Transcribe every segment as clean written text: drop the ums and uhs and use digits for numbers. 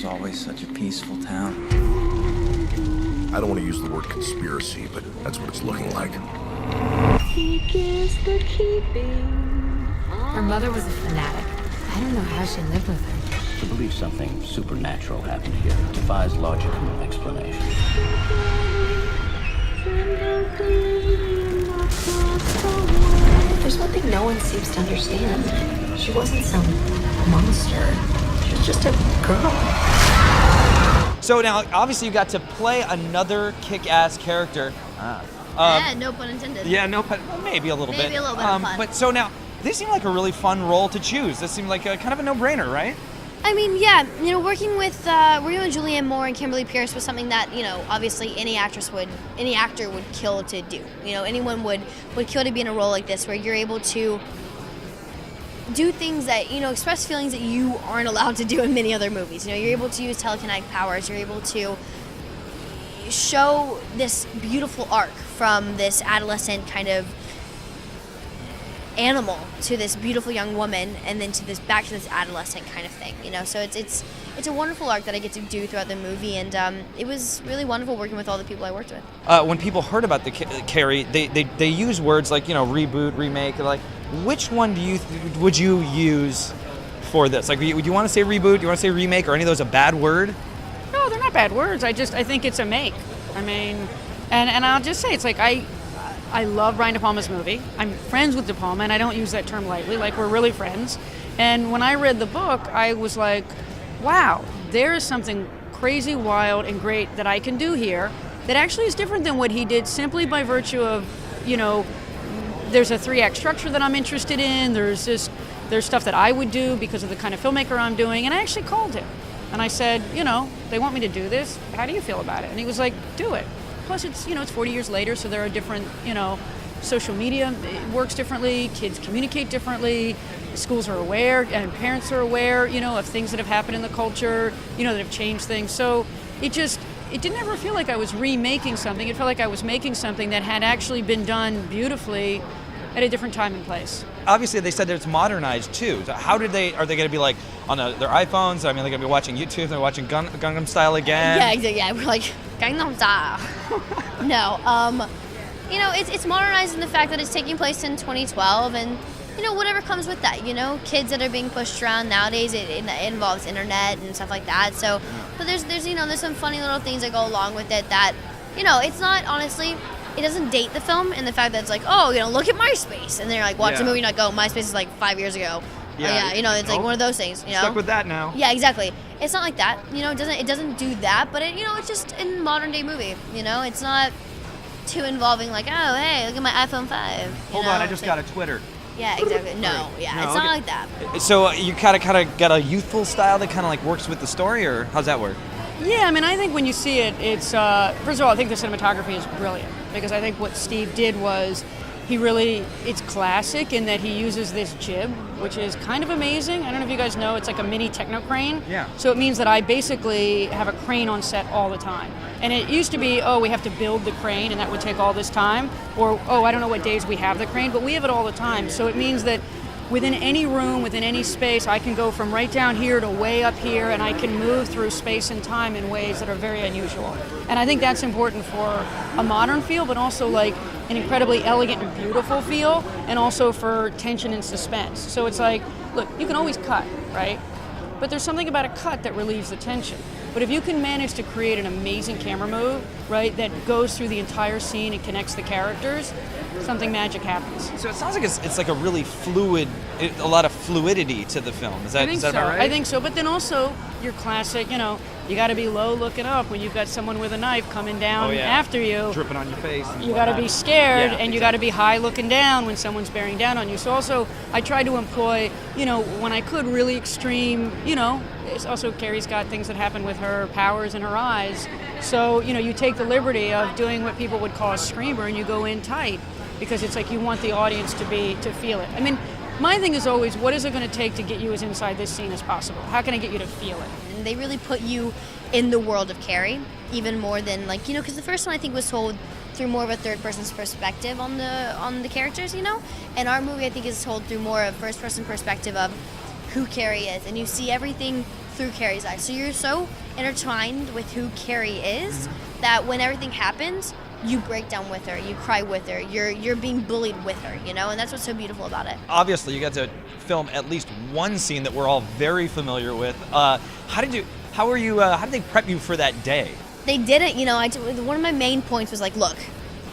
always such a peaceful town. I don't want to use the word conspiracy, but that's what it's looking like. Her mother was a fanatic. I don't know how she lived with her. To believe something supernatural happened here defies logic and explanation. There's one thing no one seems to understand. She wasn't some monster. She was just a girl. So now, obviously, you got to play another kick-ass character. Yeah, no pun intended. Yeah, no pun. Well, maybe a little bit. Maybe a little bit of fun. But so now, this seemed like a really fun role to choose. This seemed like a kind of a no-brainer, right? I mean, yeah, you know, working with Julianne Moore and Kimberly Pierce was something that, you know, obviously any actor would kill to do. You know, anyone would kill to be in a role like this where you're able to do things that, you know, express feelings that you aren't allowed to do in many other movies. You know, you're able to use telekinetic powers. You're able to show this beautiful arc from this adolescent kind of animal to this beautiful young woman, and then to this back to this adolescent kind of thing, you know. So it's a wonderful arc that I get to do throughout the movie, and it was really wonderful working with all the people I worked with. When people heard about the Carrie, they use words like, you know, reboot, remake. Like, which one would you use for this? Like, would you want to say reboot? Do you want to say remake? Or any of those a bad word? No, they're not bad words. I think it's a make. I mean, and I'll just say, it's like I love Brian De Palma's movie. I'm friends with De Palma, and I don't use that term lightly. Like, we're really friends. And when I read the book, I was like, wow, there is something crazy, wild, and great that I can do here that actually is different than what he did, simply by virtue of, you know, there's a 3-act structure that I'm interested in. There's stuff that I would do because of the kind of filmmaker I'm doing. And I actually called him. And I said, you know, they want me to do this. How do you feel about it? And he was like, do it. Plus, it's 40 years later, so there are different, you know, social media works differently, kids communicate differently, schools are aware, and parents are aware, you know, of things that have happened in the culture, you know, that have changed things. So it didn't ever feel like I was remaking something. It felt like I was making something that had actually been done beautifully at a different time and place. Obviously, they said that it's modernized too. So are they going to be like on their iPhones? I mean, they're going to be watching YouTube, they're watching Gangnam Style again? Yeah, exactly. Yeah, we're like, Gangnam Style. No, you know, it's modernized in the fact that it's taking place in 2012, and, you know, whatever comes with that, you know, kids that are being pushed around nowadays, it involves internet and stuff like that. So, but there's some funny little things that go along with it that, you know, it's not, honestly, it doesn't date the film in the fact that it's like, oh, you know, look at MySpace, and they're like, watch the movie, and like, oh, MySpace is like 5 years ago. Yeah, you know, it's like one of those things, you know. Stuck with that now. Yeah, exactly. It's not like that, you know. It doesn't do that, but it's just a modern day movie, you know. It's not too involving, like, oh, hey, look at my iPhone 5. Hold on, I just got a Twitter. Yeah, exactly. No, it's not like that. So you kind of got a youthful style that kind of like works with the story, or how's that work? Yeah, I mean, I think when you see it, it's first of all, I think the cinematography is brilliant, because I think what Steve did was it's classic in that he uses this jib, which is kind of amazing. I don't know if you guys know, it's like a mini techno crane. Yeah. So it means that I basically have a crane on set all the time. And it used to be, oh, we have to build the crane and that would take all this time. Or, oh, I don't know what days we have the crane, but we have it all the time. So it means that within any room, within any space, I can go from right down here to way up here, and I can move through space and time in ways that are very unusual. And I think that's important for a modern feel, but also like an incredibly elegant and beautiful feel, and also for tension and suspense. So it's like, look, you can always cut, right? But there's something about a cut that relieves the tension. But if you can manage to create an amazing camera move, right, that goes through the entire scene and connects the characters, something magic happens. So it sounds like it's like a really a lot of fluidity to the film. Is that about right? I think so. But then also your classic, you know, you got to be low looking up when you've got someone with a knife coming down after you. Dripping on your face. You got to be scared, and you got to be high looking down when someone's bearing down on you. So also, I try to employ, you know, when I could, really extreme, you know, it's also Carrie's got things that happen with her powers in her eyes. So, you know, you take the liberty of doing what people would call a screamer, and you go in tight, because it's like you want the audience to feel it. I mean, my thing is always, what is it going to take to get you as inside this scene as possible? How can I get you to feel it? And they really put you in the world of Carrie, even more than, like, you know, because the first one I think was told through more of a third person's perspective on the characters, you know, and our movie I think is told through more of first person perspective of who Carrie is, and you see everything through Carrie's eyes. So you're so intertwined with who Carrie is that when everything happens, you break down with her, you cry with her, you're being bullied with her, you know, and that's what's so beautiful about it. Obviously, you got to film at least one scene that we're all very familiar with. How did they prep you for that day? They didn't, you know, one of my main points was like, look,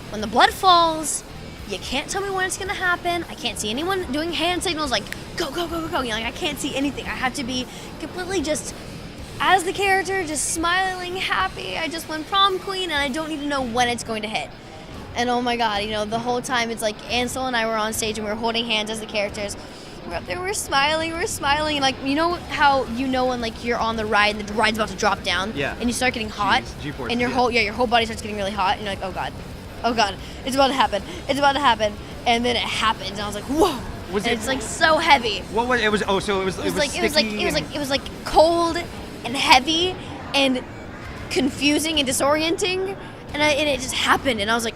when the blood falls, you can't tell me when it's gonna happen. I can't see anyone doing hand signals like, go, go, go, go, go. You know, like, I can't see anything. I have to be completely just, as the character, just smiling, happy. I just won prom queen, and I don't need to know when it's going to hit. And oh my God, you know, the whole time it's like Ansel and I were on stage and we were holding hands as the characters. We're up there, we're smiling, and like, you know how you know when like you're on the ride and the ride's about to drop down, Yeah. and you start getting hot, G-force, and your whole body starts getting really hot, and you're like, oh God, it's about to happen, and then it happens, and I was like, whoa. It's like so heavy. What was it? Was It was like cold and heavy and confusing and disorienting, and it just happened, and I was like,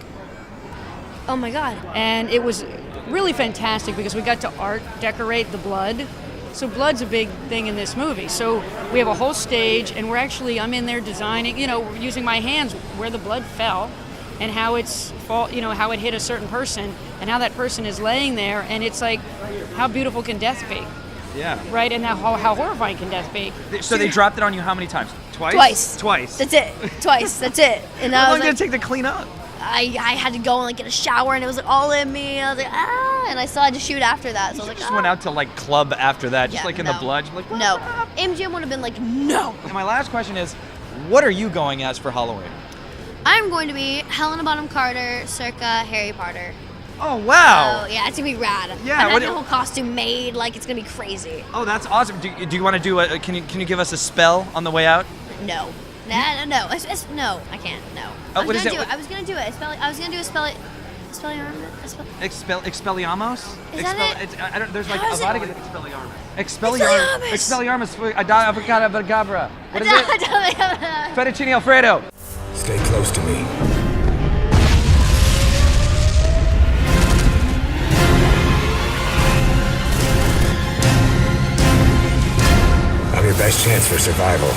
oh my God. And it was really fantastic because we got to art decorate the blood. So blood's a big thing in this movie. So we have a whole stage, and I'm in there designing, you know, using my hands where the blood fell and how how it hit a certain person and how that person is laying there, and it's like, how beautiful can death be? Yeah. Right, and how horrifying can death be? So they dropped it on you how many times? Twice. That's it. Twice. That's it. And How I long was did like, it take to clean up? I had to go and like get a shower, and it was like all in me. I was like, and I still had to shoot after that. So I was like, Just went out to like club after that, just Yeah, like in the no. blood. Just like, No. MGM would have been like, no. And my last question is, what are you going as for Halloween? I'm going to be Helena Bonham Carter, circa Harry Potter. Oh wow! Oh yeah, it's gonna be rad. Yeah, I'm what having do- a whole costume made. Like, it's gonna be crazy. Oh, that's awesome. Do you want to do a? Can you give us a spell on the way out? No. No. No, I can't. No. What is that? I was gonna do it. I was gonna do a spell. Expelliarmus? Is that it? I don't. There's like How a is lot it? of Expelliarmus. Abracadabra. What is it? Fettuccine Alfredo. Stay close to me. I'm your best chance for survival.